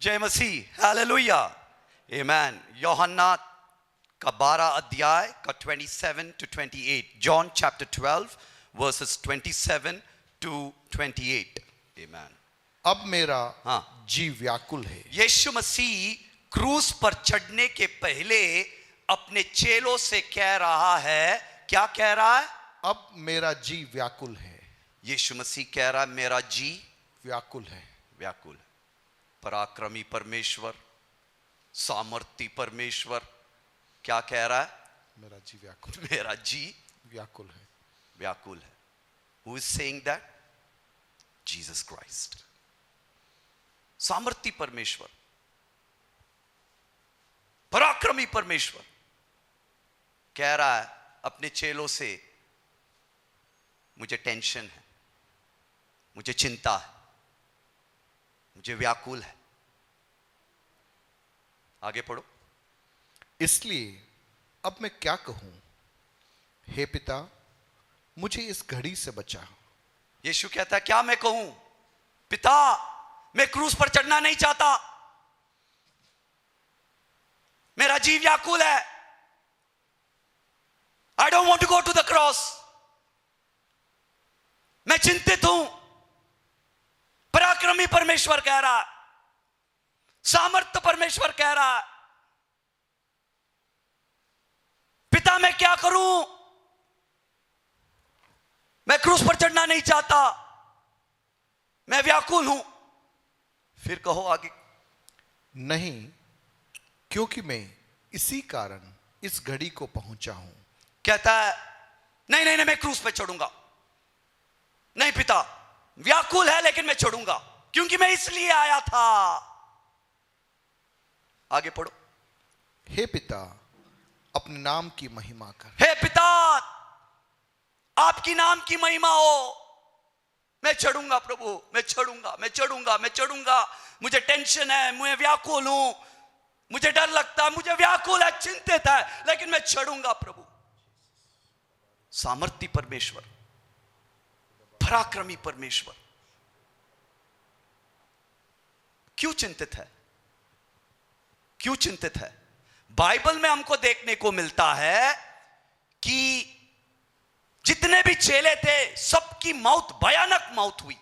जय मसीह, हालेलुया, आमेन। यूहन्ना का 12 अध्याय का 27 to 28, John chapter 12 versus 27 to 28, आमेन। अब मेरा जी व्याकुल है। यीशु मसीह क्रूस पर चढ़ने के पहले अपने चेलों से कह रहा है, क्या कह रहा है? अब मेरा जी व्याकुल है। यीशु मसीह कह रहा है मेरा जी व्याकुल है। व्याकुल है। पराक्रमी परमेश्वर, सामर्थी परमेश्वर क्या कह रहा है? मेरा जी व्याकुल, मेरा जी व्याकुल है, व्याकुल है। Who is saying that? Jesus Christ. सामर्थी परमेश्वर, पराक्रमी परमेश्वर कह रहा है अपने चेलों से, मुझे टेंशन है, मुझे चिंता है, मुझे व्याकुल है। आगे पढ़ो। इसलिए अब मैं क्या कहूं? हे पिता, मुझे इस घड़ी से बचा। यीशु कहता है क्या मैं कहूं? पिता, मैं क्रूस पर चढ़ना नहीं चाहता, मेरा जी व्याकुल है। I don't want to go to the cross. मैं चिंतित हूं। पराक्रमी परमेश्वर कह रहा है, सामर्थ्य परमेश्वर कह रहा है, पिता मैं क्या करूं? मैं क्रूस पर चढ़ना नहीं चाहता, मैं व्याकुल हूं। फिर कहो आगे। नहीं, क्योंकि मैं इसी कारण इस घड़ी को पहुंचा हूं। कहता है नहीं नहीं नहीं, मैं क्रूस पे चढ़ूंगा। नहीं पिता, व्याकुल है लेकिन मैं चढ़ूंगा, क्योंकि मैं इसलिए आया था। आगे पढ़ो। हे पिता, अपने नाम की महिमा कर। हे पिता, आपकी नाम की महिमा हो। मैं चढ़ूंगा प्रभु, मैं चढ़ूंगा, मैं चढ़ूंगा, मैं चढ़ूंगा। मुझे टेंशन है, मैं व्याकुल हूं, मुझे डर लगता है, मुझे व्याकुल है, चिंतित है, लेकिन मैं चढ़ूंगा प्रभु। सामर्थी परमेश्वर, पराक्रमी परमेश्वर क्यों चिंतित है? क्यों चिंतित है? बाइबल में हमको देखने को मिलता है कि जितने भी चेले थे सबकी मौत, भयानक मौत हुई,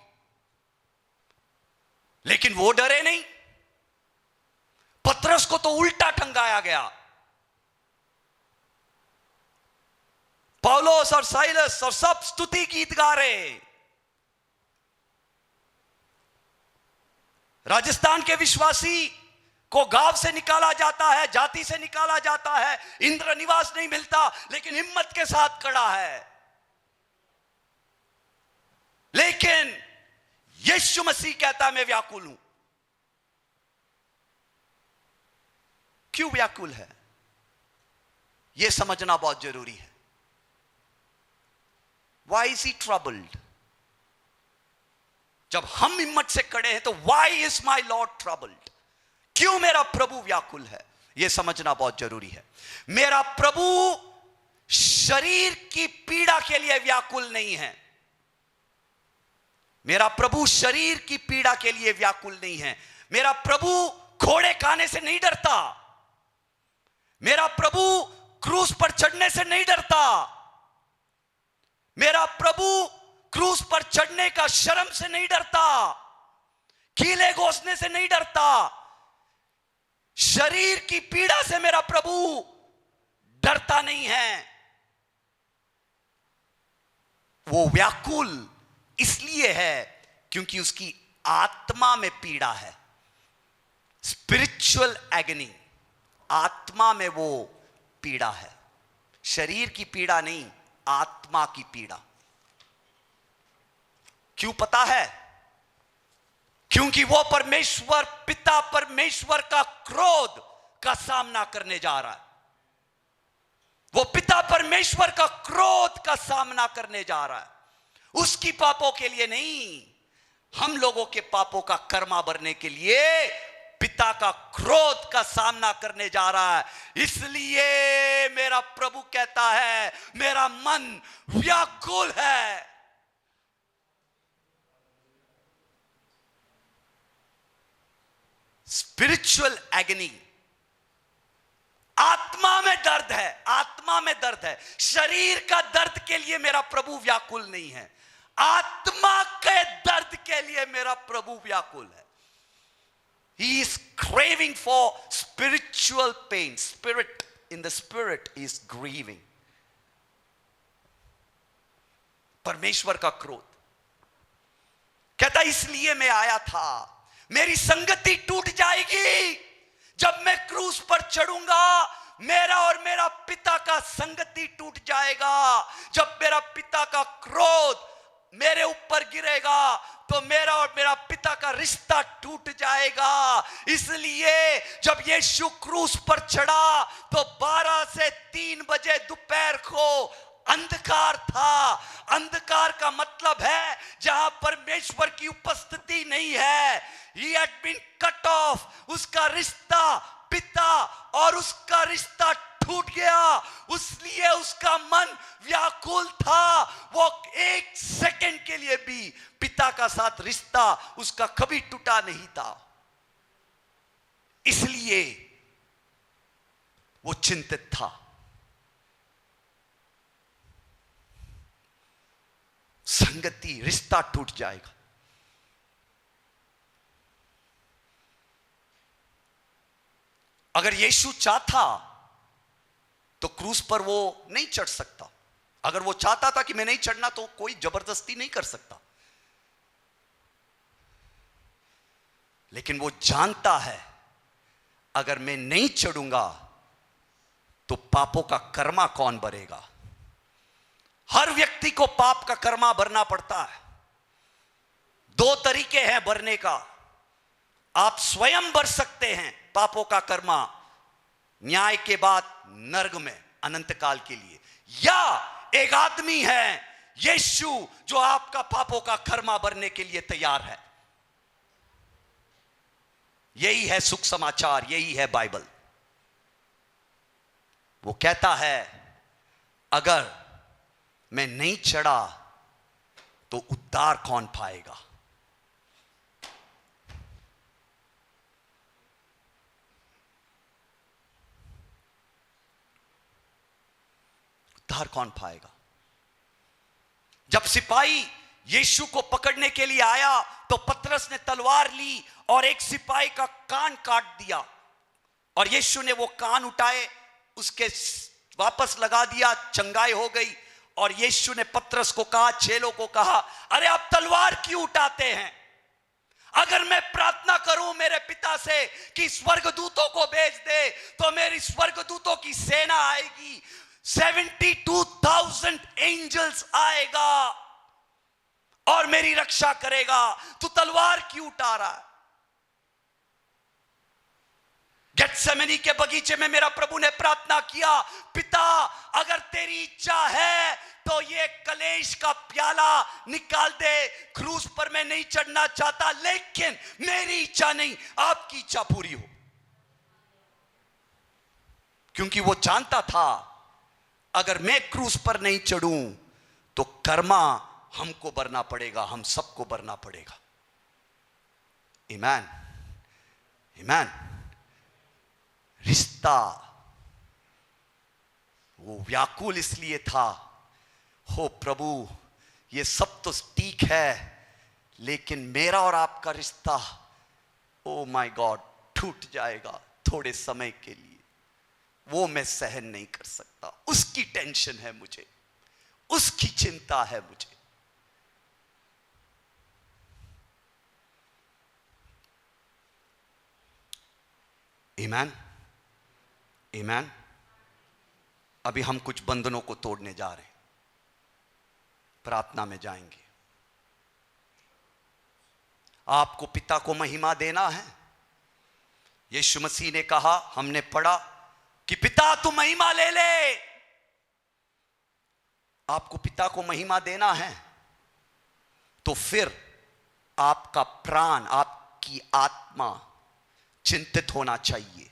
लेकिन वो डरे नहीं। पतरस को तो उल्टा टंगाया गया। पौलुस और साइलस और सब स्तुति गीत गा रहे। राजस्थान के विश्वासी को गांव से निकाला जाता है, जाति से निकाला जाता है, इंद्र निवास नहीं मिलता, लेकिन हिम्मत के साथ खड़ा है। लेकिन यीशु मसीह कहता है मैं व्याकुल हूं। क्यों व्याकुल है, यह समझना बहुत जरूरी है। Why is he troubled? जब हम हिम्मत से खड़े हैं तो Why is my Lord troubled? क्यों मेरा प्रभु व्याकुल है, यह समझना बहुत जरूरी है। मेरा प्रभु शरीर की पीड़ा के लिए व्याकुल नहीं है। मेरा प्रभु शरीर की पीड़ा के लिए व्याकुल नहीं है। मेरा प्रभु घोड़े खाने से नहीं डरता। मेरा प्रभु क्रूस पर चढ़ने से नहीं डरता। मेरा प्रभु क्रूस पर चढ़ने का शर्म से नहीं डरता, कीले घोंसने से नहीं डरता। शरीर की पीड़ा से मेरा प्रभु डरता नहीं है। वो व्याकुल इसलिए है क्योंकि उसकी आत्मा में पीड़ा है। स्पिरिचुअल एगनी, आत्मा में वो पीड़ा है। शरीर की पीड़ा नहीं, आत्मा की पीड़ा। क्यों पता है? क्योंकि वो परमेश्वर, पिता परमेश्वर का क्रोध का सामना करने जा रहा है। वो पिता परमेश्वर का क्रोध का सामना करने जा रहा है। उसकी पापों के लिए नहीं, हम लोगों के पापों का कर्मा भरने के लिए पिता का क्रोध का सामना करने जा रहा है। इसलिए मेरा प्रभु कहता है मेरा मन व्याकुल है। Spiritual agony. आत्मा में दर्द है, आत्मा में दर्द है। शरीर का दर्द के लिए मेरा प्रभु व्याकुल नहीं है, आत्मा के दर्द के लिए मेरा प्रभु व्याकुल है। He is craving for spiritual pain. Spirit, in the spirit is grieving. परमेश्वर का क्रोध कहता, इसलिए मैं आया था। मेरी संगति टूट जाएगी जब मैं क्रूस पर चढ़ूंगा। मेरा और मेरा पिता का संगति टूट जाएगा। जब मेरा पिता का क्रोध मेरे ऊपर गिरेगा तो मेरा और मेरा पिता का रिश्ता टूट जाएगा। इसलिए जब यीशु क्रूस पर चढ़ा तो 12 से 3 बजे दोपहर को अंधकार था। अंधकार का मतलब है जहां परमेश्वर की उपस्थिति नहीं है। He had been cut off. उसका रिश्ता पिता और उसका रिश्ता टूट गया, इसलिए उसका मन व्याकुल था। वो 1 सेकंड के लिए भी पिता का साथ रिश्ता उसका कभी टूटा नहीं था, इसलिए वो चिंतित था। संगति, रिश्ता टूट जाएगा। अगर यीशु चाहता तो क्रूस पर वो नहीं चढ़ सकता। अगर वो चाहता था कि मैं नहीं चढ़ना तो कोई जबरदस्ती नहीं कर सकता, लेकिन वो जानता है अगर मैं नहीं चढ़ूंगा तो पापों का कर्मा कौन भरेगा। हर व्यक्ति को पाप का कर्मा भरना पड़ता है। 2 तरीके हैं भरने का। आप स्वयं भर सकते हैं पापों का कर्मा न्याय के बाद नरक में अनंत काल के लिए, या एक आदमी है यीशु जो आपका पापों का कर्मा भरने के लिए तैयार है। यही है सुख समाचार, यही है बाइबल। वो कहता है अगर मैं नहीं चढ़ा तो उद्धार कौन पाएगा। उद्धार कौन पाएगा। जब सिपाही यीशु को पकड़ने के लिए आया तो पतरस ने तलवार ली और एक सिपाही का कान काट दिया, और यीशु ने वो कान उठाए, उसके वापस लगा दिया, चंगाई हो गई। और यीशु ने पतरस को कहा, चेलों को कहा, अरे आप तलवार क्यों उठाते हैं। अगर मैं प्रार्थना करूं मेरे पिता से कि स्वर्गदूतों को भेज दे तो मेरी स्वर्गदूतों की सेना आएगी, 72,000 एंजल्स आएगा और मेरी रक्षा करेगा। तू तलवार क्यों उठा रहा है। गेत्सेमनी के बगीचे में मेरा प्रभु ने प्रार्थना किया, पिता अगर तेरी इच्छा है तो ये कलेश का प्याला निकाल दे। क्रूस पर मैं नहीं चढ़ना चाहता, लेकिन मेरी इच्छा नहीं, आपकी इच्छा पूरी हो। क्योंकि वो जानता था अगर मैं क्रूस पर नहीं चढ़ूं तो कर्मा हमको भरना पड़ेगा, हम सबको भरना पड़ेगा। ईमान, ईमान। रिश्ता वो व्याकुल इसलिए था, हो प्रभु ये सब तो ठीक है, लेकिन मेरा और आपका रिश्ता, ओ माय गॉड, टूट जाएगा थोड़े समय के लिए। वो मैं सहन नहीं कर सकता। उसकी टेंशन है मुझे, उसकी चिंता है मुझे। ईमान, ईमान। अभी हम कुछ बंधनों को तोड़ने जा रहे हैं, प्रार्थना में जाएंगे। आपको पिता को महिमा देना है। यीशु मसीह ने कहा, हमने पढ़ा कि पिता तू महिमा ले ले। आपको पिता को महिमा देना है तो फिर आपका प्राण, आपकी आत्मा चिंतित होना चाहिए,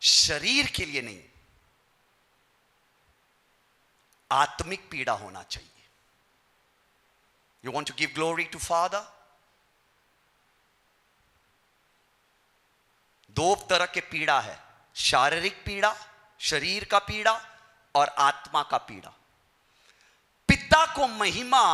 शरीर के लिए नहीं, आत्मिक पीड़ा होना चाहिए। You want to give glory to father, दो तरह के पीड़ा है, शारीरिक पीड़ा, शरीर का पीड़ा, और आत्मा का पीड़ा। पिता को महिमा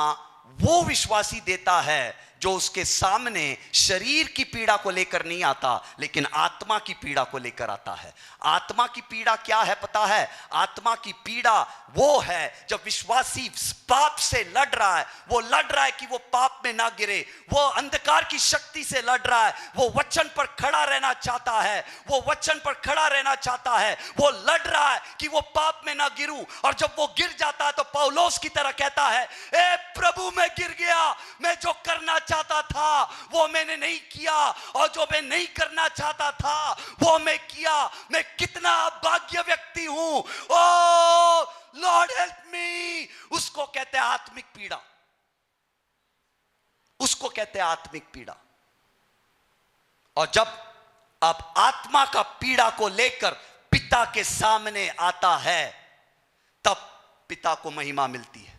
वो विश्वासी देता है जो उसके सामने शरीर की पीड़ा को लेकर नहीं आता, लेकिन आत्मा की पीड़ा को लेकर आता है। आत्मा की पीड़ा क्या है पता है? आत्मा की पीड़ा वो है जब विश्वासी पाप से लड़ रहा है, वो लड़ रहा है कि वो पाप में ना गिरे, वो अंधकार की शक्ति से लड़ रहा है, वो वचन पर खड़ा रहना चाहता है, वो वचन पर खड़ा रहना चाहता है, वो लड़ रहा है कि वो पाप में ना गिरूं, और जब वो गिर जाता है तो पौलुस की तरह कहता है, ए प्रभु मैं गिर गया, मैं जो करना चाहता था वो मैंने नहीं किया, और जो मैं नहीं करना चाहता था वो मैं किया। मैं कितना अभाग्य व्यक्ति हूं, ओ लॉर्ड हेल्प मी। उसको कहते हैं आत्मिक पीड़ा, उसको कहते हैं आत्मिक पीड़ा। और जब आप आत्मा का पीड़ा को लेकर पिता के सामने आता है, तब पिता को महिमा मिलती है।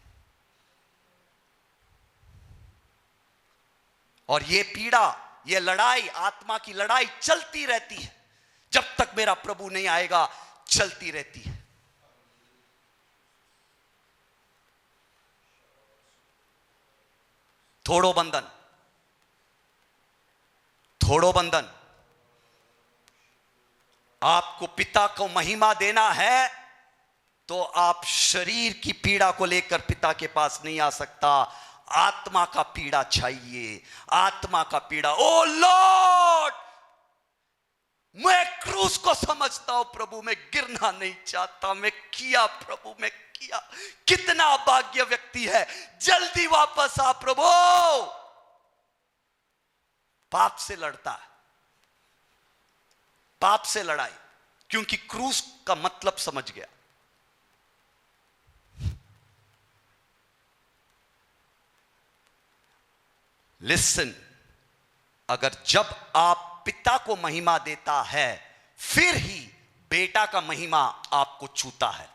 और ये पीड़ा, ये लड़ाई, आत्मा की लड़ाई चलती रहती है, जब तक मेरा प्रभु नहीं आएगा चलती रहती है। थोड़ो बंधन, थोड़ो बंधन। आपको पिता को महिमा देना है तो आप शरीर की पीड़ा को लेकर पिता के पास नहीं आ सकता। आत्मा का पीड़ा चाहिए, आत्मा का पीड़ा। ओ लॉर्ड, मैं क्रूस को समझता हूं प्रभु, मैं गिरना नहीं चाहता, मैं किया प्रभु, मैं किया। कितना अभाग्य व्यक्ति है, जल्दी वापस आ प्रभु। पाप से लड़ता है, पाप से लड़ाई, क्योंकि क्रूस का मतलब समझ गया। लिसन, अगर जब आप पिता को महिमा देता है, फिर ही बेटा का महिमा आपको छूता है।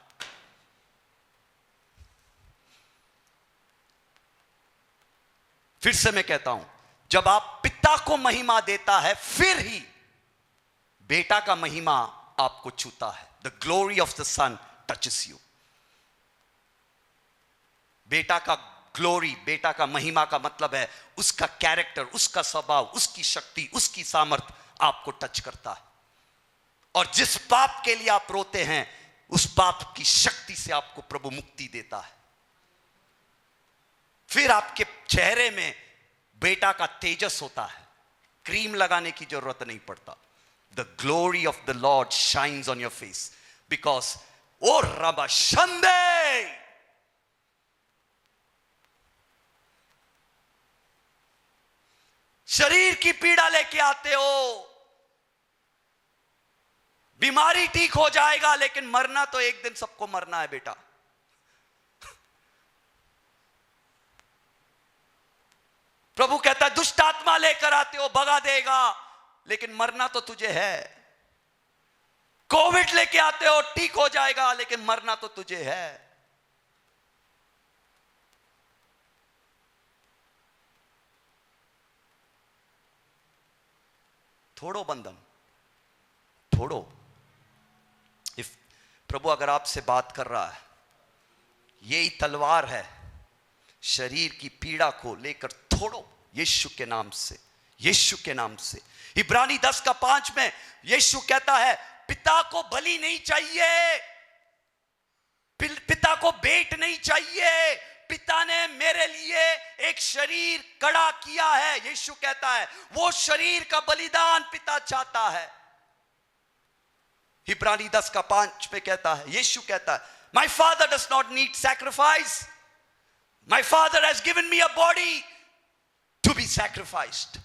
फिर से मैं कहता हूं, जब आप पिता को महिमा देता है, फिर ही बेटा का महिमा आपको छूता है। The glory of the son touches you. बेटा का ग्लोरी, बेटा का महिमा का मतलब है उसका कैरेक्टर, उसका स्वभाव, उसकी शक्ति, उसकी सामर्थ आपको टच करता है। और जिस पाप के लिए आप रोते हैं, उस पाप की शक्ति से आपको प्रभु मुक्ति देता है। फिर आपके चेहरे में बेटा का तेजस होता है, क्रीम लगाने की जरूरत नहीं पड़ता। The glory of the Lord shines on your face, because ओ रबा शंदे, शरीर की पीड़ा लेके आते हो, बीमारी ठीक हो जाएगा, लेकिन मरना तो एक दिन सबको मरना है बेटा। प्रभु कहता है दुष्ट आत्मा लेकर आते हो, भगा देगा, लेकिन मरना तो तुझे है। कोविड लेके आते हो, ठीक हो जाएगा, लेकिन मरना तो तुझे है। थोड़ो बंधन, थोड़ो। इफ प्रभु अगर आपसे बात कर रहा है, यही तलवार है, शरीर की पीड़ा को लेकर थोड़ो यीशु के नाम से, यीशु के नाम से। इब्रानी 10:5 में यीशु कहता है, पिता को बलि नहीं चाहिए, पिता को भेंट नहीं चाहिए, पिता ने मेरे लिए एक शरीर खड़ा किया है। यीशु कहता है वो शरीर का बलिदान पिता चाहता है। इब्रानी 10:5 पे कहता है, यीशु कहता है, my father does not need sacrifice, my father has given me a body to be sacrificed.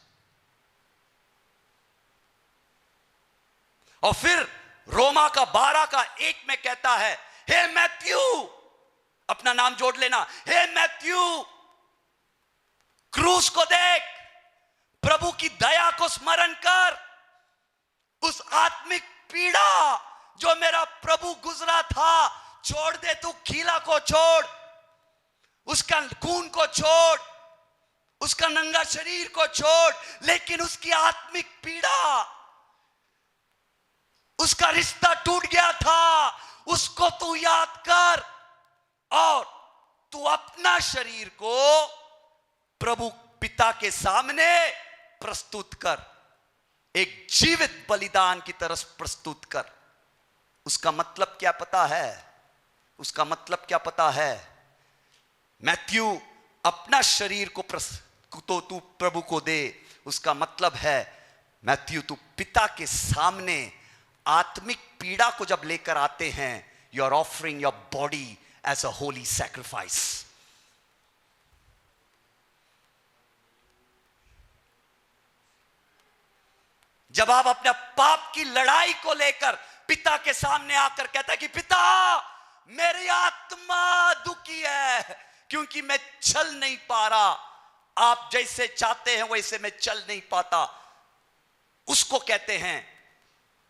और फिर रोमा का 12:1 में कहता है, हे मैथ्यू, अपना नाम जोड़ लेना, हे मैथ्यू, क्रूस को देख, प्रभु की दया को स्मरण कर, उस आत्मिक पीड़ा जो मेरा प्रभु गुजरा था, छोड़ दे तू, खीला को छोड़, उसका खून को छोड़, उसका नंगा शरीर को छोड़, लेकिन उसकी आत्मिक पीड़ा उसका रिश्ता टूट गया था, उसको तू याद कर और तू अपना शरीर को प्रभु पिता के सामने प्रस्तुत कर, एक जीवित बलिदान की तरह प्रस्तुत कर। उसका मतलब क्या पता है? उसका मतलब क्या पता है? मैथ्यू अपना शरीर को तो तू प्रभु को दे, उसका मतलब है मैथ्यू तू पिता के सामने आत्मिक पीड़ा को जब लेकर आते हैं, you are offering your body as a holy sacrifice. जब आप अपने पाप की लड़ाई को लेकर पिता के सामने आकर कहता है कि पिता मेरी आत्मा दुखी है क्योंकि मैं चल नहीं पा रहा, आप जैसे चाहते हैं वैसे मैं चल नहीं पाता, उसको कहते हैं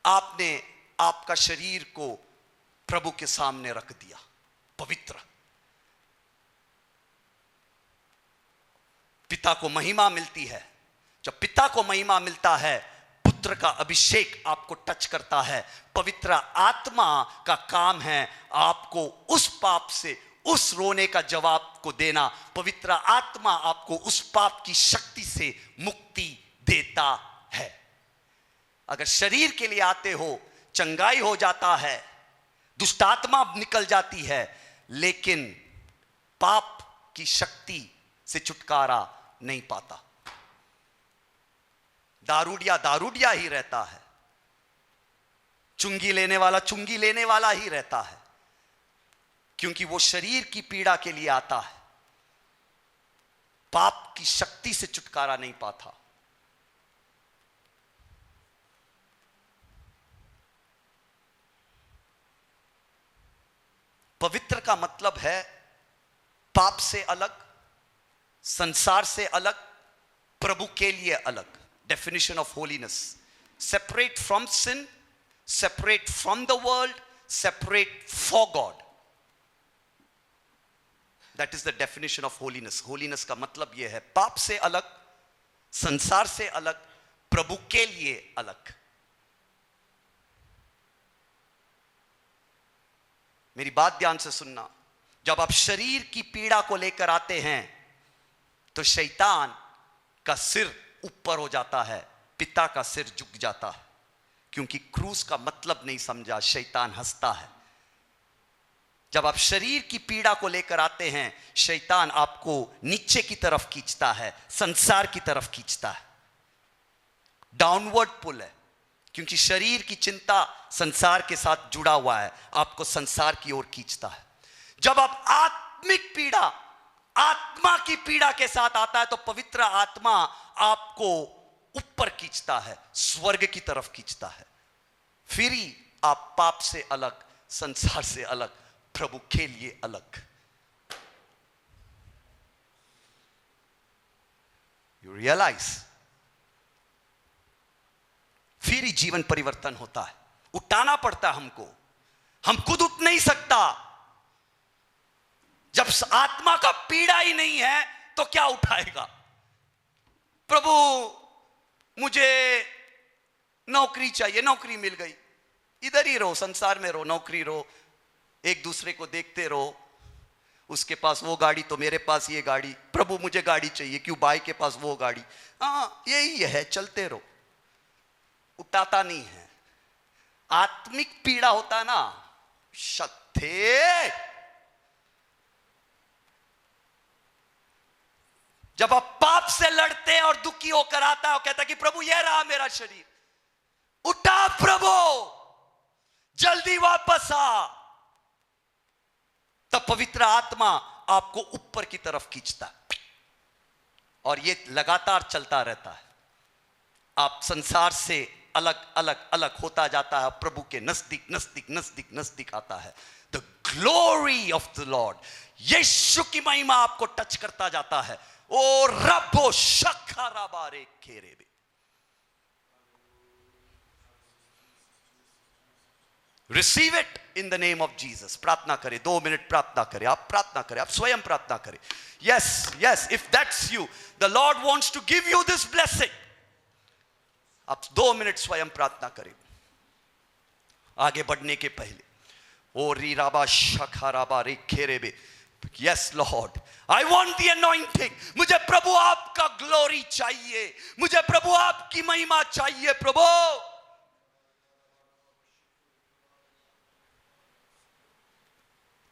आपने आपका शरीर को प्रभु के सामने रख दिया पवित्र। पिता को महिमा मिलती है। जब पिता को महिमा मिलता है, पुत्र का अभिषेक आपको टच करता है, पवित्र आत्मा का काम है आपको उस पाप से, उस रोने का जवाब को देना। पवित्र आत्मा आपको उस पाप की शक्ति से मुक्ति देता है। अगर शरीर के लिए आते हो, चंगाई हो जाता है, दुष्ट आत्मा निकल जाती है, लेकिन पाप की शक्ति से छुटकारा नहीं पाता। दारूडिया दारूडिया ही रहता है, चुंगी लेने वाला चुंगी लेने वाला ही रहता है, क्योंकि वो शरीर की पीड़ा के लिए आता है, पाप की शक्ति से छुटकारा नहीं पाता। पवित्र का मतलब है पाप से अलग, संसार से अलग, प्रभु के लिए अलग। Definition of holiness: separate from sin, separate from the world, separate for God. That is the definition of holiness. Holiness का मतलब यह है पाप से अलग, संसार से अलग, प्रभु के लिए अलग। मेरी बात ध्यान से सुनना। जब आप शरीर की पीड़ा को लेकर आते हैं तो शैतान का सिर ऊपर हो जाता है, पिता का सिर झुक जाता है, क्योंकि क्रूस का मतलब नहीं समझा। शैतान हंसता है। जब आप शरीर की पीड़ा को लेकर आते हैं, शैतान आपको नीचे की तरफ खींचता है, संसार की तरफ खींचता है। डाउनवर्ड पुल है, क्योंकि शरीर की चिंता संसार के साथ जुड़ा हुआ है, आपको संसार की ओर खींचता है। जब आप आत्मिक पीड़ा, आत्मा की पीड़ा के साथ आता है, तो पवित्र आत्मा आपको ऊपर खींचता है, स्वर्ग की तरफ खींचता है। फिर ही आप पाप से अलग, संसार से अलग, प्रभु के लिए अलग। You realise? फिर ही जीवन परिवर्तन होता है। उठाना पड़ता है हमको, हम खुद उठ नहीं सकता। जब आत्मा का पीड़ा ही नहीं है तो क्या उठाएगा? प्रभु मुझे नौकरी चाहिए, नौकरी मिल गई, इधर ही रहो, संसार में रहो, नौकरी रहो, एक दूसरे को देखते रहो, उसके पास वो गाड़ी तो मेरे पास ये गाड़ी, प्रभु मुझे गाड़ी चाहिए, क्यों भाई के पास वो गाड़ी, हाँ यही है, चलते रहो। उठाता नहीं है। आत्मिक पीड़ा होता है ना, शक्ति। जब आप पाप से लड़ते हैं और दुखी होकर आता है और कहता है कि प्रभु यह रहा मेरा शरीर, उठा प्रभु, जल्दी वापस आ, तब पवित्र आत्मा आपको ऊपर की तरफ खींचता है और यह लगातार चलता रहता है। आप संसार से अलग अलग अलग होता जाता है, प्रभु के नजदीक नजदीक नजदीक नजदीक आता है। The glory of the Lord, Yeshu की महिमा आपको टच करता जाता है। ओ रब्बो शखराबारे खेरेबे। Receive it in the name of Jesus. प्रार्थना करें, 2 मिनट प्रार्थना करें, आप प्रार्थना करें, आप स्वयं प्रार्थना करें। Yes yes, if that's you, the lord wants to give you this blessing. आप 2 मिनट स्वयं प्रार्थना करें। आगे बढ़ने के पहले, ओ रीराबा शखाराबा रे खेरेबे, yes Lord, I want the anointing. मुझे प्रभु आपका ग्लोरी चाहिए, मुझे प्रभु आपकी महिमा चाहिए। प्रभु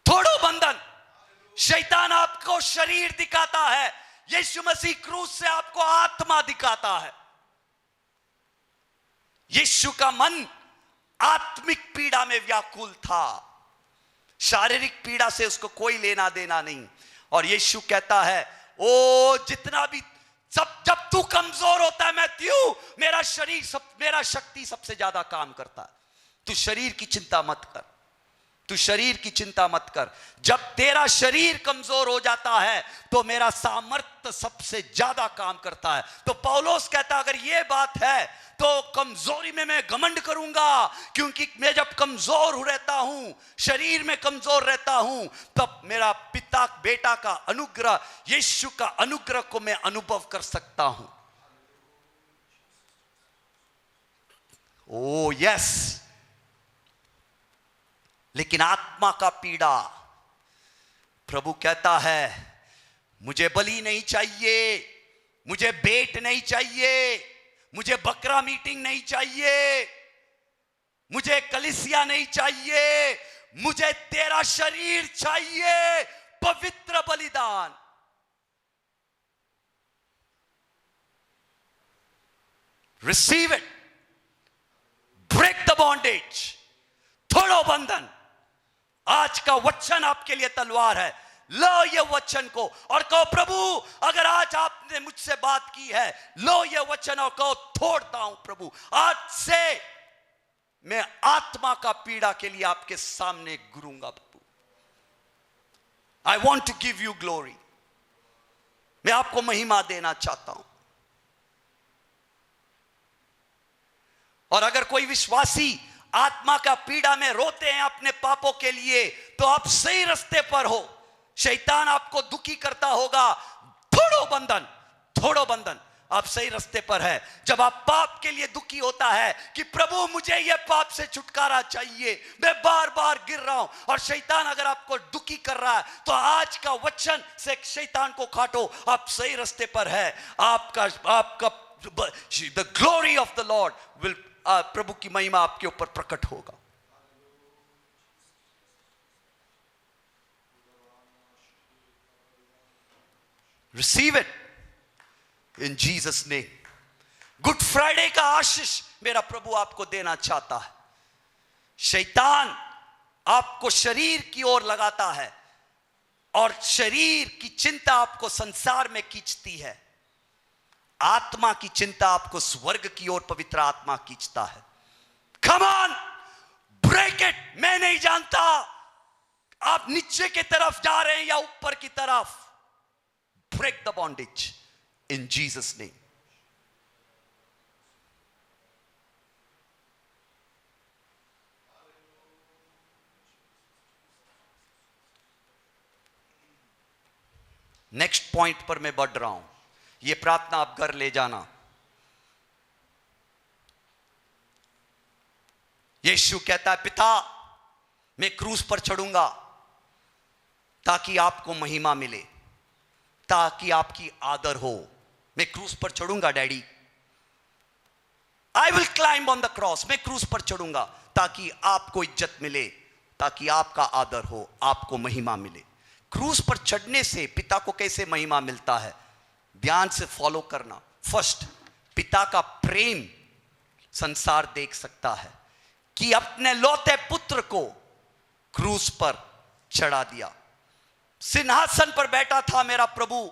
तोड़ो बंधन। शैतान आपको शरीर दिखाता है, यीशु मसीह क्रूस से आपको आत्मा दिखाता है। यीशु का मन आत्मिक पीड़ा में व्याकुल था, शारीरिक पीड़ा से उसको कोई लेना देना नहीं। और यीशु कहता है, ओ जितना भी जब तू कमजोर होता है मैथ्यू, मेरा शक्ति सबसे ज्यादा काम करता है। तू शरीर की चिंता मत कर, तू शरीर की चिंता मत कर। जब तेरा शरीर कमजोर हो जाता है तो मेरा सामर्थ्य सबसे ज्यादा काम करता है। तो पौलुस कहता है, अगर ये बात है तो कमजोरी में मैं घमंड करूंगा, क्योंकि मैं जब कमजोर रहता हूं, शरीर में कमजोर रहता हूं, तब मेरा पिता बेटा का अनुग्रह, यीशु का अनुग्रह को मैं अनुभव कर सकता हूं। ओ यस, लेकिन आत्मा का पीड़ा, प्रभु कहता है, मुझे बलि नहीं चाहिए, मुझे भेंट नहीं चाहिए, मुझे बकरा मीटिंग नहीं चाहिए, मुझे कलीसिया नहीं चाहिए, मुझे तेरा शरीर चाहिए, पवित्र बलिदान। Receive it, break the bondage, तोड़ो बंधन। आज का वचन आपके लिए तलवार है। लो ये वचन को और कहो, प्रभु अगर आज आपने मुझसे बात की है, लो ये वचन और कहो, तोड़ता हूं प्रभु। आज से मैं आत्मा का पीड़ा के लिए आपके सामने गिरूंगा प्रभु। I want to give you glory, मैं आपको महिमा देना चाहता हूं। और अगर कोई विश्वासी आत्मा का पीड़ा में रोते हैं अपने पापों के लिए, तो आप सही रास्ते पर हो। शैतान आपको दुखी करता होगा, तोड़ो बंधन, तोड़ो बंधन, आप सही रास्ते पर है। जब आप पाप के लिए दुखी होता है कि प्रभु मुझे यह पाप से छुटकारा चाहिए, मैं बार बार गिर रहा हूं, और शैतान अगर आपको दुखी कर रहा है, तो आज का वचन से शैतान को काटो, आप सही रास्ते पर है। आपका the glory of the Lord will, प्रभु की महिमा आपके ऊपर प्रकट होगा। Receive it in Jesus name. Good Friday का आशीष मेरा प्रभु आपको देना चाहता है। शैतान आपको शरीर की ओर लगाता है, और शरीर की चिंता आपको संसार में खींचती है। आत्मा की चिंता आपको स्वर्ग की ओर पवित्र आत्मा खींचता है। Come on, break it. मैं नहीं जानता आप नीचे की तरफ जा रहे हैं या ऊपर की तरफ। Break the bondage in Jesus name. Next point पर मैं बढ़ रहा हूं। ये प्रार्थना आप घर ले जाना। यीशु कहता है, पिता मैं क्रूस पर चढ़ूंगा ताकि आपको महिमा मिले, ताकि आपकी आदर हो। मैं क्रूस पर चढ़ूंगा daddy, I will climb on the cross. मैं क्रूस पर चढ़ूंगा ताकि आपको इज्जत मिले, ताकि आपका आदर हो, आपको महिमा मिले। क्रूस पर चढ़ने से पिता को कैसे महिमा मिलता है, ध्यान से फॉलो करना। फर्स्ट, पिता का प्रेम संसार देख सकता है कि अपने लौते पुत्र को क्रूस पर चढ़ा दिया। सिंहासन पर बैठा था मेरा प्रभु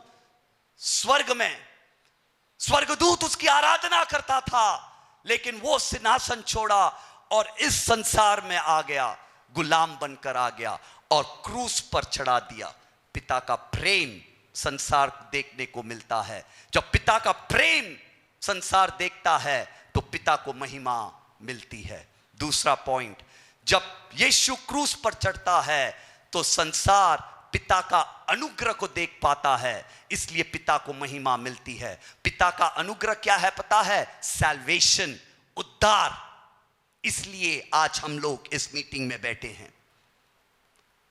स्वर्ग में, स्वर्गदूत उसकी आराधना करता था, लेकिन वो सिंहासन छोड़ा और इस संसार में आ गया, गुलाम बनकर आ गया और क्रूस पर चढ़ा दिया। पिता का प्रेम संसार देखने को मिलता है। जब पिता का प्रेम संसार देखता है तो पिता को महिमा मिलती है। दूसरा पॉइंट, जब यीशु क्रूस पर चढ़ता है तो संसार पिता का अनुग्रह को देख पाता है, इसलिए पिता को महिमा मिलती है। पिता का अनुग्रह क्या है पता है? सैल्वेशन, उद्धार। इसलिए आज हम लोग इस मीटिंग में बैठे हैं।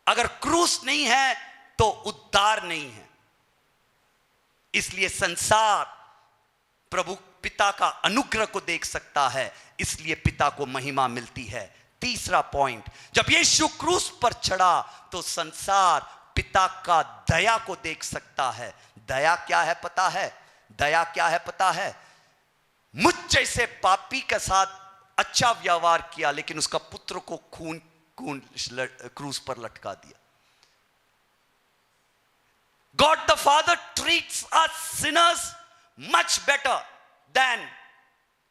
अगर क्रूस नहीं है तो उद्धार नहीं है। इसलिए संसार प्रभु पिता का अनुग्रह को देख सकता है, इसलिए पिता को महिमा मिलती है। तीसरा पॉइंट, जब यीशु क्रूस पर चढ़ा तो संसार पिता का दया को देख सकता है। दया क्या है पता है? दया क्या है पता है? मुझ जैसे पापी के साथ अच्छा व्यवहार किया, लेकिन उसका पुत्र को खून क्रूस पर लटका दिया। God the Father treats us sinners much better than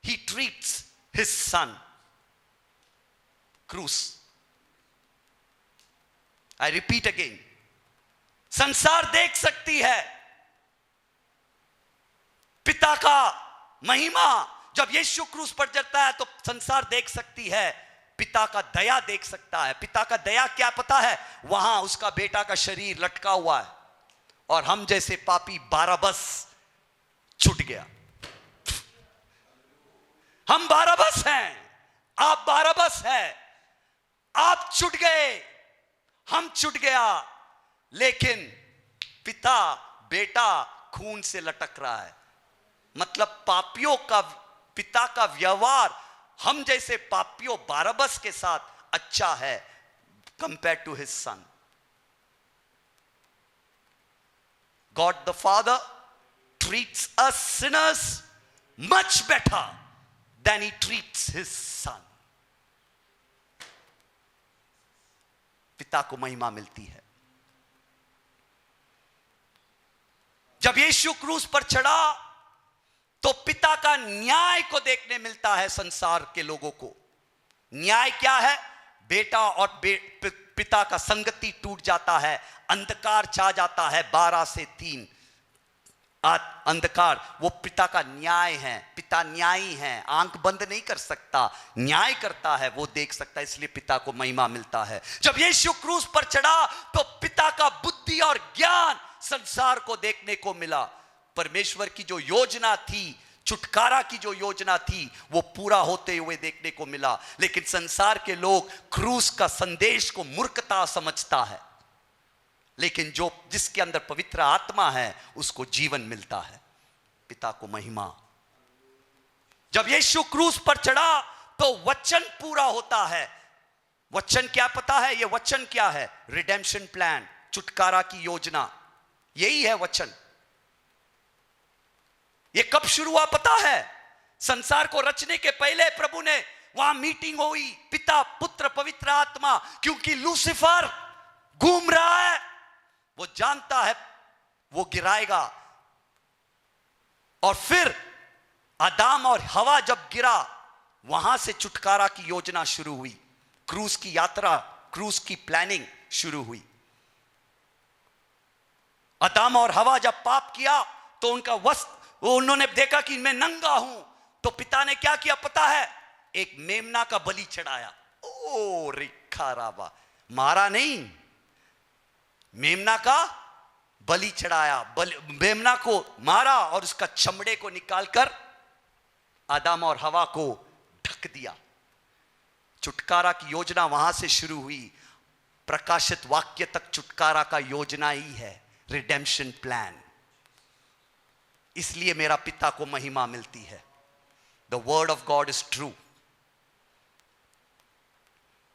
he treats his son. Cruise. I repeat again. संसार देख सकती है पिता का महिमा। जब यीशु क्रूस पर चढ़ता है तो संसार देख सकती है, पिता का दया देख सकता है। पिता का दया क्या पता है? वहां उसका बेटा का शरीर लटका हुआ है और हम जैसे पापी बारबस छूट गया। हम बारबस हैं, आप बारबस हैं। आप छूट गए, हम छूट गया, लेकिन पिता बेटा खून से लटक रहा है। मतलब पापियों का पिता का व्यवहार हम जैसे पापियों बारबस के साथ अच्छा है compare to his son. God the Father treats us sinners much better than he treats his son. पिता को महिमा मिलती है। जब यीशु क्रूस पर चढ़ा तो पिता का न्याय को देखने मिलता है संसार के लोगों को। न्याय क्या है? बेटा और पिता का संगति टूट जाता है, अंधकार छा जाता है। 12 से 3 अंधकार, वो पिता का न्याय है। पिता न्यायी है, आंख बंद नहीं कर सकता, न्याय करता है, वो देख सकता है, इसलिए पिता को महिमा मिलता है। जब यीशु क्रूस पर चढ़ा तो पिता का बुद्धि और ज्ञान संसार को देखने को मिला। परमेश्वर की जो योजना थी, छुटकारा की जो योजना थी, वो पूरा होते हुए देखने को मिला। लेकिन संसार के लोग क्रूस का संदेश को मूर्खता समझता है, लेकिन जो जिसके अंदर पवित्र आत्मा है उसको जीवन मिलता है। पिता को महिमा। जब यीशु क्रूस पर चढ़ा तो वचन पूरा होता है। वचन क्या पता है? ये वचन क्या है? रिडेम्पशन प्लान, छुटकारा की योजना, यही है वचन। ये कब शुरू हुआ पता है? संसार को रचने के पहले प्रभु ने वहां मीटिंग हुई, पिता पुत्र पवित्र आत्मा, क्योंकि लूसीफर घूम रहा है, वो जानता है वो गिराएगा। और फिर आदम और हवा जब गिरा, वहां से छुटकारा की योजना शुरू हुई। क्रूस की यात्रा, क्रूस की प्लानिंग शुरू हुई। आदम और हवा जब पाप किया तो उनका वस्त्र, उन्होंने देखा कि मैं नंगा हूं, तो पिता ने क्या किया पता है? एक मेमना का बलि चढ़ाया। ओ रिखा राबा, मारा नहीं, मेमना का बलि चढ़ाया। मेमना को मारा और उसका चमड़े को निकालकर आदम और हवा को ढक दिया। छुटकारा की योजना वहां से शुरू हुई। प्रकाशित वाक्य तक छुटकारा का योजना ही है, रिडेम्पशन प्लान। इसलिए मेरा पिता को महिमा मिलती है। The word of God is true.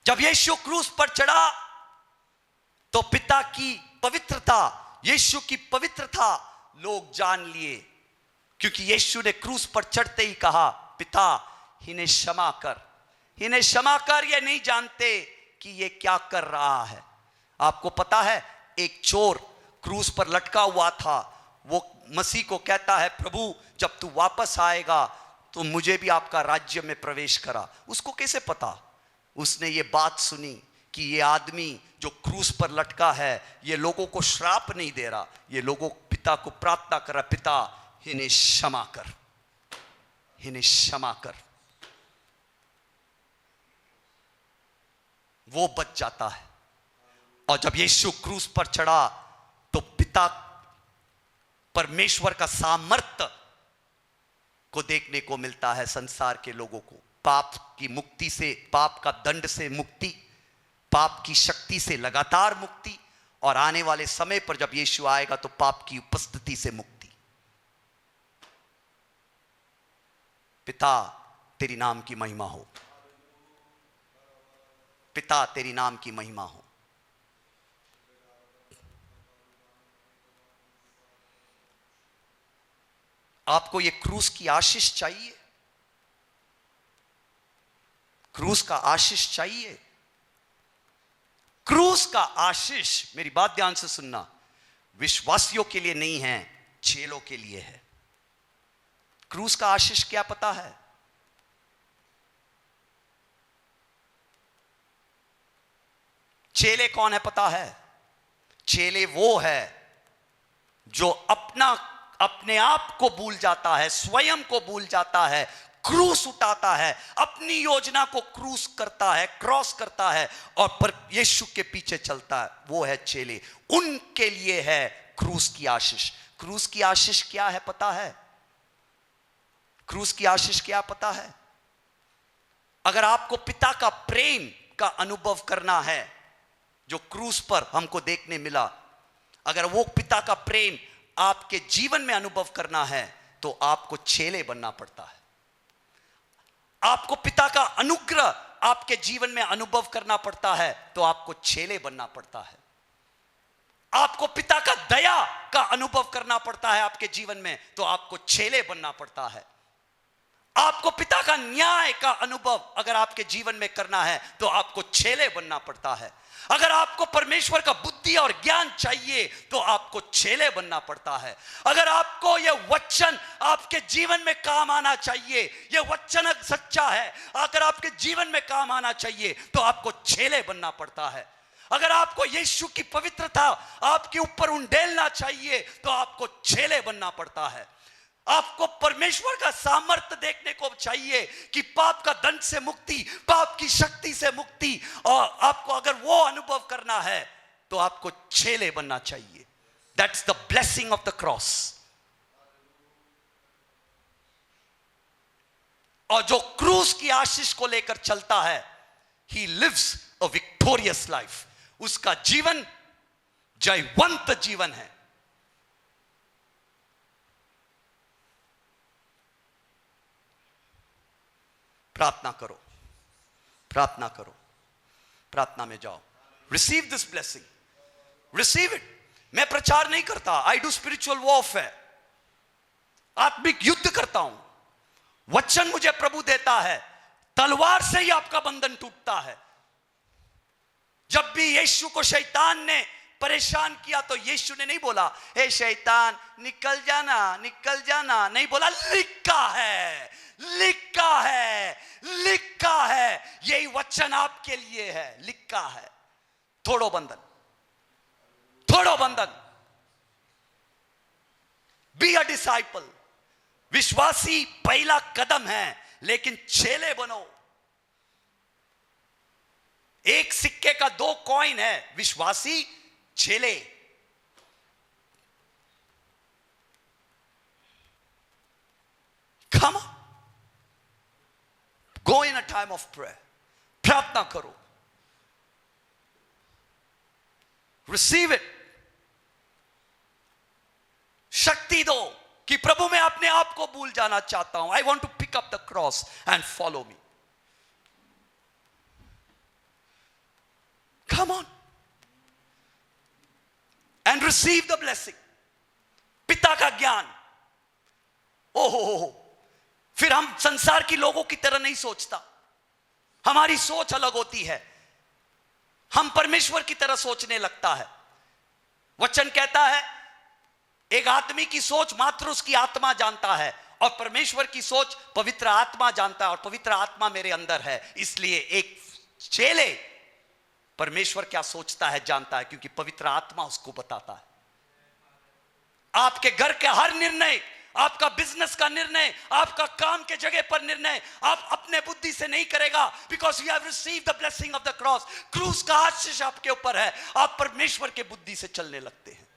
जब यीशु क्रूस पर चढ़ा तो पिता की पवित्रता, यीशु की पवित्रता लोग जान लिए, क्योंकि यीशु ने क्रूस पर चढ़ते ही कहा, पिता इन्हें क्षमा कर, इन्हें क्षमा कर, ये नहीं जानते कि ये क्या कर रहा है। आपको पता है, एक चोर क्रूस पर लटका हुआ था, वो मसीह को कहता है, प्रभु जब तू वापस आएगा तो मुझे भी आपका राज्य में प्रवेश करा। उसको कैसे पता? उसने ये बात सुनी कि ये आदमी जो क्रूस पर लटका है, ये लोगों को श्राप नहीं दे रहा, ये लोगों पिता को प्रार्थना कर रहा, पिता इन्हें क्षमा कर, इन्हें क्षमा कर। वो बच जाता है। और जब यीशु क्रूस पर चढ़ा तो पिता परमेश्वर का सामर्थ्य को देखने को मिलता है संसार के लोगों को। पाप की मुक्ति से, पाप का दंड से मुक्ति, पाप की शक्ति से लगातार मुक्ति, और आने वाले समय पर जब यीशु आएगा तो पाप की उपस्थिति से मुक्ति। पिता तेरी नाम की महिमा हो, पिता तेरी नाम की महिमा हो। आपको ये क्रूस की आशीष चाहिए? क्रूस का आशीष चाहिए? क्रूस का आशीष, मेरी बात ध्यान से सुनना, विश्वासियों के लिए नहीं है, चेलों के लिए है। क्रूस का आशीष क्या पता है? चेले कौन है पता है? चेले वो है जो अपने आप को भूल जाता है, स्वयं को भूल जाता है, क्रूस उठाता है, अपनी योजना को क्रूस करता है, क्रॉस करता है और पर यीशु के पीछे चलता है। वो है चेले, उनके लिए है क्रूस की आशीष। क्रूस की आशीष क्या है पता है? क्रूस की आशीष क्या पता है? अगर आपको पिता का प्रेम का अनुभव करना है जो क्रूस पर हमको देखने मिला, अगर वो पिता का प्रेम आपके जीवन में अनुभव करना है तो आपको चेले बनना पड़ता है। आपको पिता का अनुग्रह आपके जीवन में अनुभव करना पड़ता है तो आपको चेले बनना पड़ता है। आपको पिता का दया का अनुभव करना पड़ता है आपके जीवन में तो आपको चेले बनना पड़ता है। आपको पिता का न्याय का अनुभव अगर आपके जीवन में करना है तो आपको चेले बनना पड़ता है। अगर आपको परमेश्वर का बुद्धि और ज्ञान चाहिए तो आपको चेले बनना पड़ता है। अगर आपको यह वचन आपके जीवन में काम आना चाहिए, यह वचन सच्चा है, अगर आपके जीवन में काम आना चाहिए तो आपको चेले बनना पड़ता है। अगर आपको यीशु की पवित्रता आपके ऊपर उंडेलना चाहिए तो आपको चेले बनना पड़ता है। आपको परमेश्वर का सामर्थ्य देखने को चाहिए कि पाप का दंड से मुक्ति, पाप की शक्ति से मुक्ति, और आपको अगर वो अनुभव करना है तो आपको चेले बनना चाहिए। That's the blessing of the cross. और जो क्रूस की आशीष को लेकर चलता है, he lives a victorious life. उसका जीवन जयवंत जीवन है। प्रार्थना करो, प्रार्थना करो, प्रार्थना में जाओ। Receive this blessing, receive it. मैं प्रचार नहीं करता, आई डू स्पिरिचुअल वॉरफेयर, आत्मिक युद्ध करता हूं। वचन मुझे प्रभु देता है, तलवार से ही आपका बंधन टूटता है। जब भी यीशु को शैतान ने परेशान किया तो यीशु ने नहीं बोला हे शैतान निकल जाना, निकल जाना, नहीं बोला लिखा है, लिखा है, लिखा है। यही वचन आपके लिए है, लिखा है। तोड़ो बंधन, तोड़ो बंधन। Be a disciple. विश्वासी पहला कदम है, लेकिन चेले बनो। एक सिक्के का दो कॉइन है, विश्वासी, चेले। Come on. Go in a time of prayer. प्रार्थना करो। Receive it. शक्ति दो कि प्रभु मैं अपने आप को भूल जाना चाहता हूं। I want to pick up the cross and follow me. Come on. And receive the blessing. पिता का ज्ञान। ओहो, फिर हम संसार की लोगों की तरह नहीं सोचता। हमारी सोच अलग होती है। हम परमेश्वर की तरह सोचने लगता है। वचन कहता है एक आदमी की सोच मात्र उसकी आत्मा जानता है, और परमेश्वर की सोच पवित्र आत्मा जानता है, और पवित्र आत्मा मेरे अंदर है। इसलिए एक चेले परमेश्वर क्या सोचता है जानता है, क्योंकि पवित्र आत्मा उसको बताता है। आपके घर का हर निर्णय, आपका बिजनेस का निर्णय, आपका काम के जगह पर निर्णय आप अपने बुद्धि से नहीं करेगा, because you have received the blessing of the cross. क्रूस का आशीष आपके ऊपर है, आप परमेश्वर के बुद्धि से चलने लगते हैं।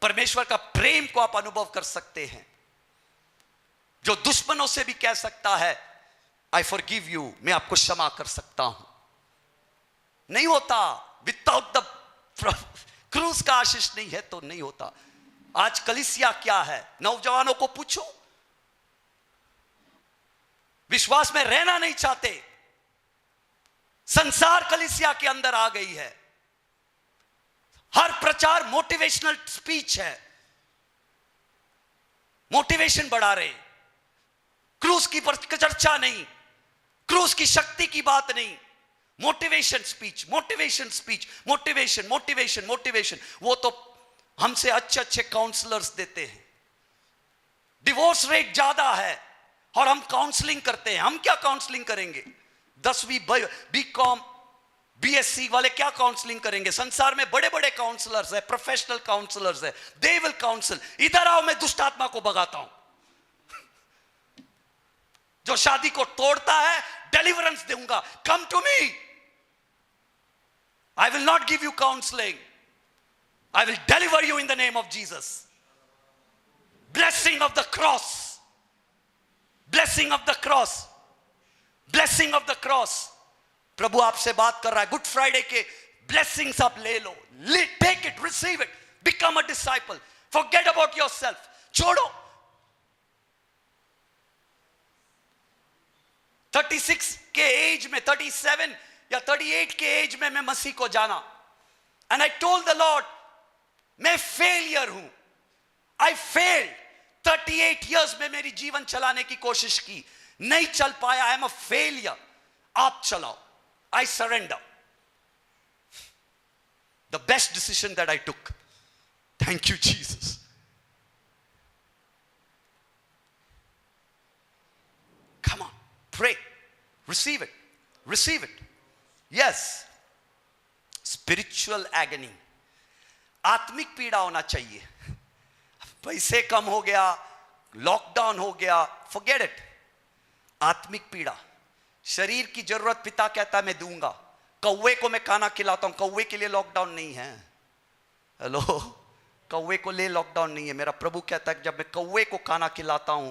परमेश्वर का प्रेम को आप अनुभव कर सकते हैं, जो दुश्मनों से भी कह सकता है आई फॉरगिव यू, मैं आपको क्षमा कर सकता हूं। नहीं होता विदाउट द क्रूस का आशीष नहीं है तो नहीं होता। आज कलीसिया क्या है, नौजवानों को पूछो, विश्वास में रहना नहीं चाहते। संसार कलीसिया के अंदर आ गई है। हर प्रचार मोटिवेशनल स्पीच है, मोटिवेशन बढ़ा रहे, क्रूस की चर्चा नहीं, क्रूस की शक्ति की बात नहीं, motivation speech, motivation speech, motivation motivation motivation. वो तो हमसे अच्छे अच्छे काउंसलर्स देते हैं। डिवोर्स रेट ज्यादा है और हम काउंसलिंग करते हैं। हम क्या काउंसलिंग करेंगे? 10वीं बीकॉम बीएससी वाले क्या काउंसलिंग करेंगे? संसार में बड़े बड़े काउंसलर्स है, प्रोफेशनल काउंसलर्स है, दे विल काउंसल। इधर आओ, मैं दुष्ट आत्मा को भगाता हूं। जो शादी को तोड़ता है डिलीवरेंस दूंगा, come to me, I will not give you counselling, I will deliver you in the name of Jesus. Blessing of the cross, blessing of the cross, blessing of the cross. प्रभु आपसे बात कर रहा है। Good Friday के blessings आप ले लो, take it, receive it, become a disciple, forget about yourself. छोड़ो 36 के एज में, 37 या 38 के एज में मैं मसीह को जाना। And I told the Lord, मैं फेलियर हूं, आई फेल्ड। 38 इयर्स में मेरी जीवन चलाने की कोशिश की, नहीं चल पाया, आई एम अ फेलियर, आप चलाओ। I surrender. The best decision that I took. Thank you Jesus. Come on, pray, receive it, receive it. Yes, spiritual agony, आत्मिक पीड़ा होना चाहिए। पैसे कम हो गया, लॉकडाउन हो गया, forget it। आत्मिक पीड़ा, शरीर की जरूरत पिता कहता है मैं दूंगा। कौवे को मैं खाना खिलाता हूं, कौवे के लिए लॉकडाउन नहीं है। हेलो, कौवे को ले लॉकडाउन नहीं है। मेरा प्रभु कहता है कि जब मैं कौवे को खाना खिलाता हूं,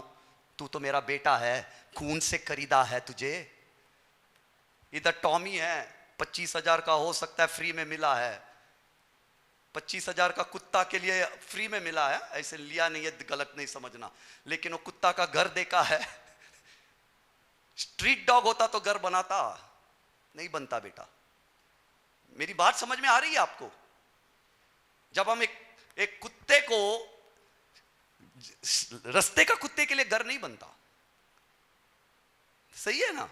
तू तो मेरा बेटा है, खून से खरीदा है तुझे। इधर टॉमी है, 25,000 का हो सकता है फ्री में मिला है। 25,000 का कुत्ता के लिए फ्री में मिला है, ऐसे लिया नहीं है, गलत नहीं समझना। लेकिन वो कुत्ता का घर देखा है। स्ट्रीट डॉग होता तो घर बनाता, नहीं बनता बेटा। मेरी बात समझ में आ रही है आपको? जब हम एक कुत्ते को, रास्ते का कुत्ते के लिए घर नहीं बनता, सही है ना?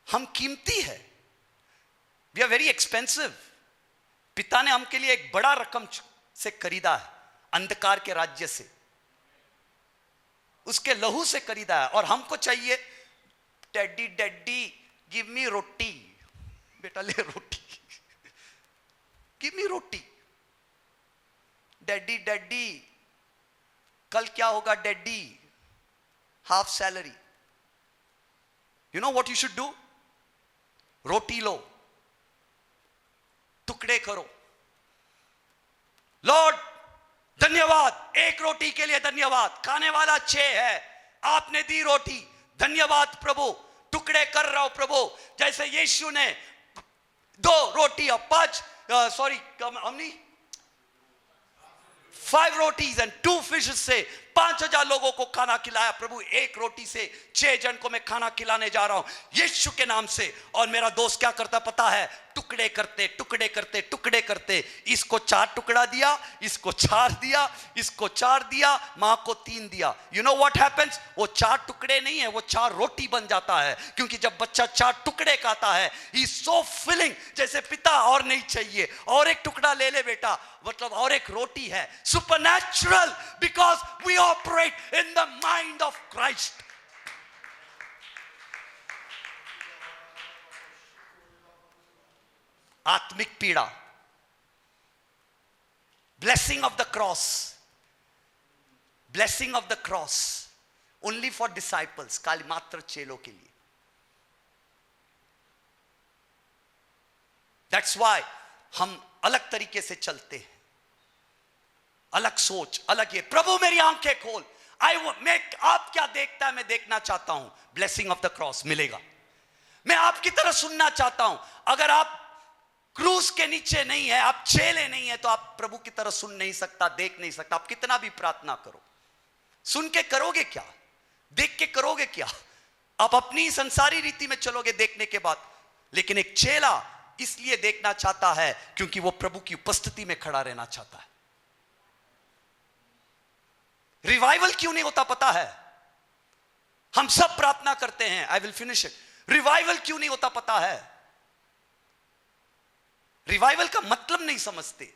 हम कीमती है, वी आर वेरी एक्सपेंसिव। पिता ने हमके लिए एक बड़ा रकम से खरीदा है, अंधकार के राज्य से, उसके लहू से खरीदा है। और हमको चाहिए daddy daddy give me roti, बेटा ले रोटी, give me roti. Daddy daddy कल क्या होगा daddy? Half salary. You know what you should do? रोटी लो, टुकड़े करो। लॉर्ड धन्यवाद, एक रोटी के लिए धन्यवाद, खाने वाला 6 है, आपने दी रोटी, धन्यवाद प्रभु। टुकड़े कर रहा हूं प्रभु, जैसे यीशु ने 2 रोटी और 5 रोटीज एंड 2 फिशेस से 5,000 लोगों को खाना खिलाया। प्रभु, एक रोटी से 6 जन को मैं खाना खिलाने जा रहा हूं यीशु के नाम से। और मेरा दोस्त क्या करता पता है? टुकड़े करते टुकड़े करते टुकड़े करते। इसको 4 टुकड़ा दिया, इसको 4 दिया, इसको 4 दिया, मां को 3 दिया। You know what happens? वो 4 टुकड़े नहीं है, वो 4 रोटी बन जाता है। क्योंकि जब बच्चा 4 टुकड़े खाता है, ही सो फिलिंग, जैसे पिता और नहीं चाहिए, और एक टुकड़ा ले ले बेटा, मतलब और एक रोटी है। Supernatural, because we operate in the mind of Christ. आत्मिक पीड़ा, blessing of the cross, blessing of the cross only for disciples, काल मात्र चेलों के लिए। दैट्स वाई हम अलग तरीके से चलते हैं। अलग सोच, अलग ये। प्रभु मेरी आंखें खोल, मैं आप क्या देखता है मैं देखना चाहता हूं। ब्लेसिंग ऑफ द क्रॉस मिलेगा। मैं आपकी तरह सुनना चाहता हूं। अगर आप क्रूस के नीचे नहीं है, आप चेले नहीं है, तो आप प्रभु की तरह सुन नहीं सकता, देख नहीं सकता। आप कितना भी प्रार्थना करो, सुन के करोगे क्या, देख के करोगे क्या? आप अपनी संसारी रीति में चलोगे देखने के बाद। लेकिन एक चेला इसलिए देखना चाहता है क्योंकि वो प्रभु की उपस्थिति में खड़ा रहना चाहता है। रिवाइवल क्यों नहीं होता पता है? हम सब प्रार्थना करते हैं, I will finish it. Revival क्यों नहीं होता पता है? रिवाइवल का मतलब नहीं समझते।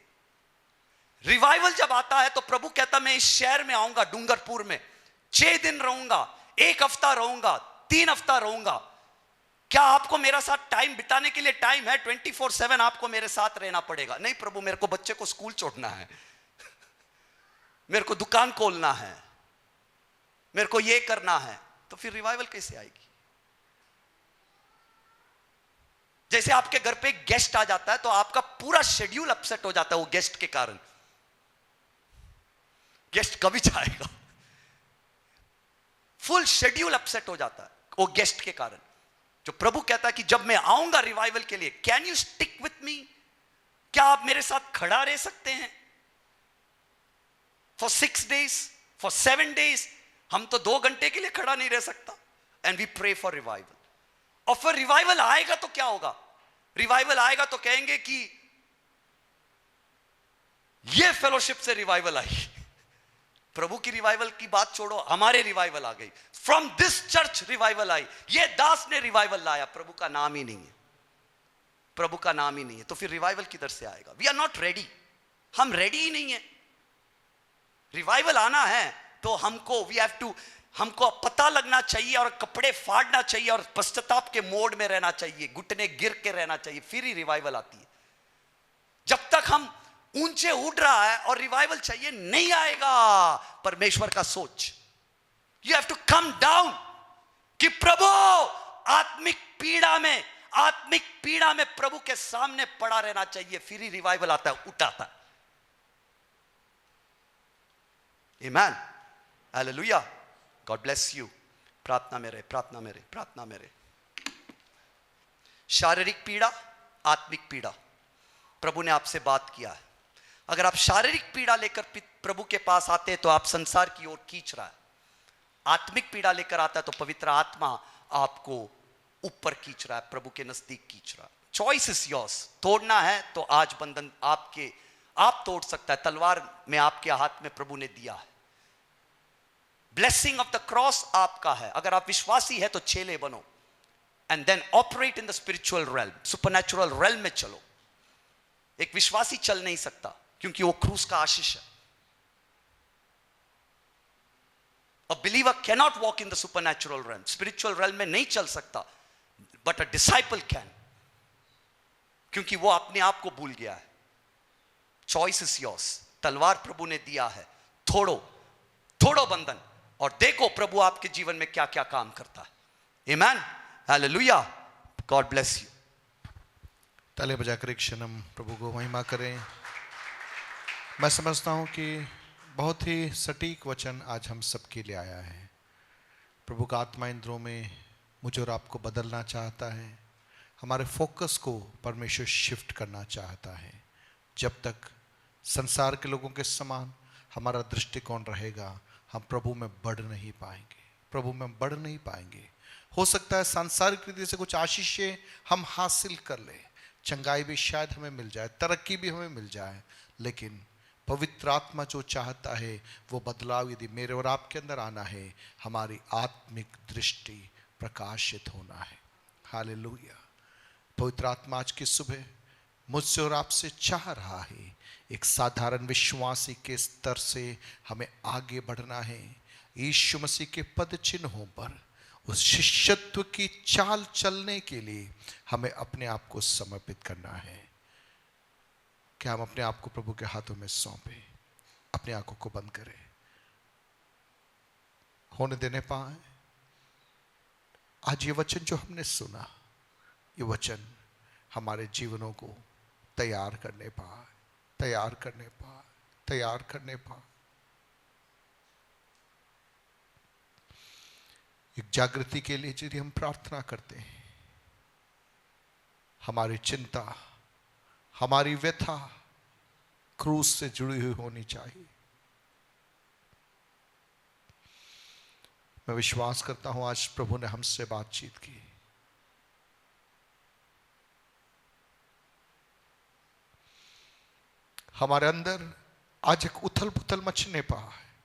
रिवाइवल जब आता है तो प्रभु कहता मैं इस शहर में आऊंगा, डूंगरपुर में 6 दिन रहूंगा, 1 हफ्ता रहूंगा, 3 हफ्ता रहूंगा। क्या आपको मेरा साथ टाइम बिताने के लिए टाइम है? 24/7 आपको मेरे साथ रहना पड़ेगा? नहीं प्रभु, मेरे को बच्चे को स्कूल छोड़ना है, मेरे को दुकान खोलना है, मेरे को यह करना है। तो फिर रिवाइवल कैसे आएगी? जैसे आपके घर पे एक गेस्ट आ जाता है तो आपका पूरा शेड्यूल अपसेट हो जाता है वो गेस्ट के कारण। गेस्ट कभी जाएगा, फुल शेड्यूल अपसेट हो जाता है वो गेस्ट के कारण। जो प्रभु कहता है कि जब मैं आऊंगा रिवाइवल के लिए, can you stick with me? क्या आप मेरे साथ खड़ा रह सकते हैं फॉर 6 days, फॉर 7 days? हम तो 2 घंटे के लिए खड़ा नहीं रह सकता। And we pray for revival. और फिर रिवाइवल आएगा तो क्या होगा? रिवाइवल आएगा तो कहेंगे कि ये फेलोशिप से रिवाइवल आई। प्रभु की रिवाइवल की बात छोड़ो, हमारे रिवाइवल आ गई। फ्रॉम दिस चर्च रिवाइवल आई। ये दास ने रिवाइवल लाया, प्रभु का नाम ही नहीं है, प्रभु का नाम ही नहीं है। तो फिर रिवाइवल किधर से आएगा? वी आर नॉट रेडी, हम रेडी ही नहीं है। रिवाइवल आना है तो हमको पता लगना चाहिए और कपड़े फाड़ना चाहिए और पश्चाताप के मोड में रहना चाहिए, घुटने गिर के रहना चाहिए, फिर ही रिवाइवल आती है। जब तक हम ऊंचे उड़ रहा है और रिवाइवल चाहिए, नहीं आएगा। परमेश्वर का सोच, you have to come down कि प्रभु आत्मिक पीड़ा में प्रभु के सामने पड़ा रहना चाहिए, फिर ही रिवाइवल आता है, उठाता है। आमीन, हालेलुया, गॉड ब्लेस यू। प्रार्थना में रहे। शारीरिक पीड़ा, आत्मिक पीड़ा, प्रभु ने आपसे बात किया है। अगर आप शारीरिक पीड़ा लेकर प्रभु के पास आते हैं तो आप संसार की ओर खींच रहा है। आत्मिक पीड़ा लेकर आता है तो पवित्र आत्मा आपको ऊपर खींच रहा है, प्रभु के नजदीक खींच रहा है। Choice is yours. तोड़ना है तो आज बंधन आप तोड़ सकता है। तलवार में आपके हाथ में प्रभु ने दिया है। ब्लेसिंग ऑफ द क्रॉस आपका है। अगर आप विश्वासी है तो चेले बनो and then operate in the spiritual realm, supernatural realm में चलो। एक विश्वासी चल नहीं सकता क्योंकि वो क्रूस का आशीष है। A believer cannot walk in the supernatural realm, spiritual realm में नहीं चल सकता, but a disciple can, क्योंकि वो अपने आप को भूल गया है। Choice is yours। तलवार प्रभु ने दिया है, थोड़ो बंधन और देखो प्रभु आपके जीवन में क्या क्या काम करता है। Amen, hallelujah, God bless you। ताले बजाकर एक क्षण हम प्रभु को महिमा करें। मैं समझता हूं कि बहुत ही सटीक वचन आज हम सबके लिए आया है। प्रभु का आत्मा इंद्रों में मुझे और आपको बदलना चाहता है। हमारे फोकस को परमेश्वर शिफ्ट करना चाहता है। जब तक संसार के लोगों के समान हमारा दृष्टिकोण रहेगा, हम प्रभु में बढ़ नहीं पाएंगे। हो सकता है सांसारिक रीति से कुछ आशीषें हम हासिल कर लें, चंगाई भी शायद हमें मिल जाए, तरक्की भी हमें मिल जाए, लेकिन पवित्र आत्मा जो चाहता है वो बदलाव यदि मेरे और आपके अंदर आना है, हमारी आत्मिक दृष्टि प्रकाशित होना है। हालेलुया। पवित्र आत्मा आज की सुबह मुझसे और आपसे चाह रहा है, एक साधारण विश्वासी के स्तर से हमें आगे बढ़ना है। यीशु मसीह के पद चिन्हों पर उस शिष्यत्व की चाल चलने के लिए हमें अपने आप को समर्पित करना है। क्या हम अपने आप को प्रभु के हाथों में सौंपें, अपनी आंखों को बंद करें, होने देने पाए। आज ये वचन जो हमने सुना, ये वचन हमारे जीवनों को तैयार करने पाए। तैयार करने पाए। एक जागृति के लिए यदि हम प्रार्थना करते हैं, हमारी चिंता, हमारी व्यथा क्रूस से जुड़ी हुई होनी चाहिए। मैं विश्वास करता हूं आज प्रभु ने हमसे बातचीत की। हमारे अंदर आज एक उथल पुथल मचने पा है।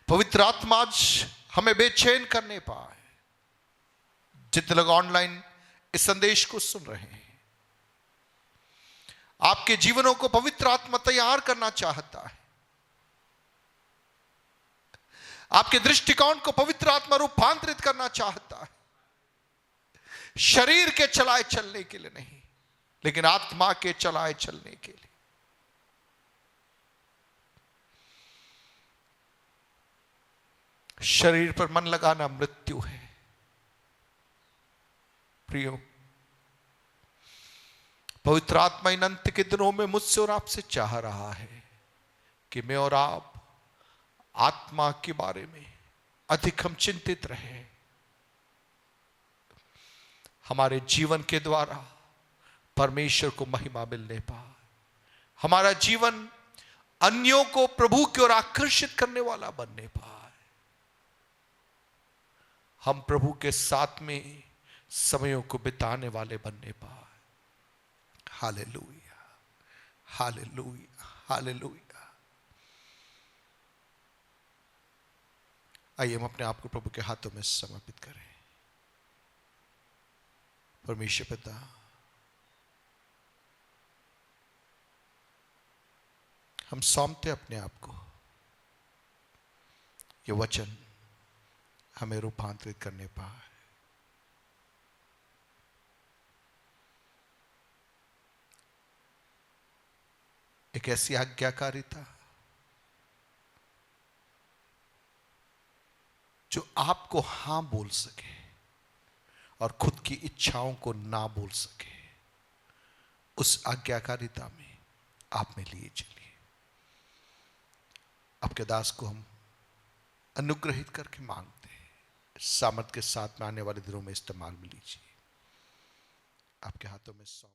पवित्र आत्मा आज हमें बेचैन करने पा है। जितने लोग ऑनलाइन इस संदेश को सुन रहे हैं, आपके जीवनों को पवित्र आत्मा तैयार करना चाहता है। आपके दृष्टिकोण को पवित्र आत्मा रूपांतरित करना चाहता है। शरीर के चलाए चलने के लिए नहीं, लेकिन आत्मा के चलाए चलने के लिए। शरीर पर मन लगाना मृत्यु है। प्रियो, पवित्र आत्मा इन अंत के दिनों में मुझसे और आपसे चाह रहा है कि मैं और आप आत्मा के बारे में अधिक हम चिंतित रहे। हमारे जीवन के द्वारा परमेश्वर को महिमा मिलने पाए। हमारा जीवन अन्यों को प्रभु की ओर आकर्षित करने वाला बनने पाए। हम प्रभु के साथ में समयों को बिताने वाले बनने पाए। Hallelujah, hallelujah, hallelujah. आइए हम अपने आप को प्रभु के हाथों में समर्पित करें। परमेश्वर पिता, हम सौंपते अपने आप को। ये वचन हमें रूपांतरित करने पाए। एक ऐसी आज्ञाकारिता जो आपको हां बोल सके और खुद की इच्छाओं को ना बोल सके, उस आज्ञाकारिता में आप में लिए चलिए। आपके दास को हम अनुग्रहित करके मांगते हैं, सामर्थ के साथ में आने वाले दिनों में इस्तेमाल में लीजिए। आपके हाथों में सौंप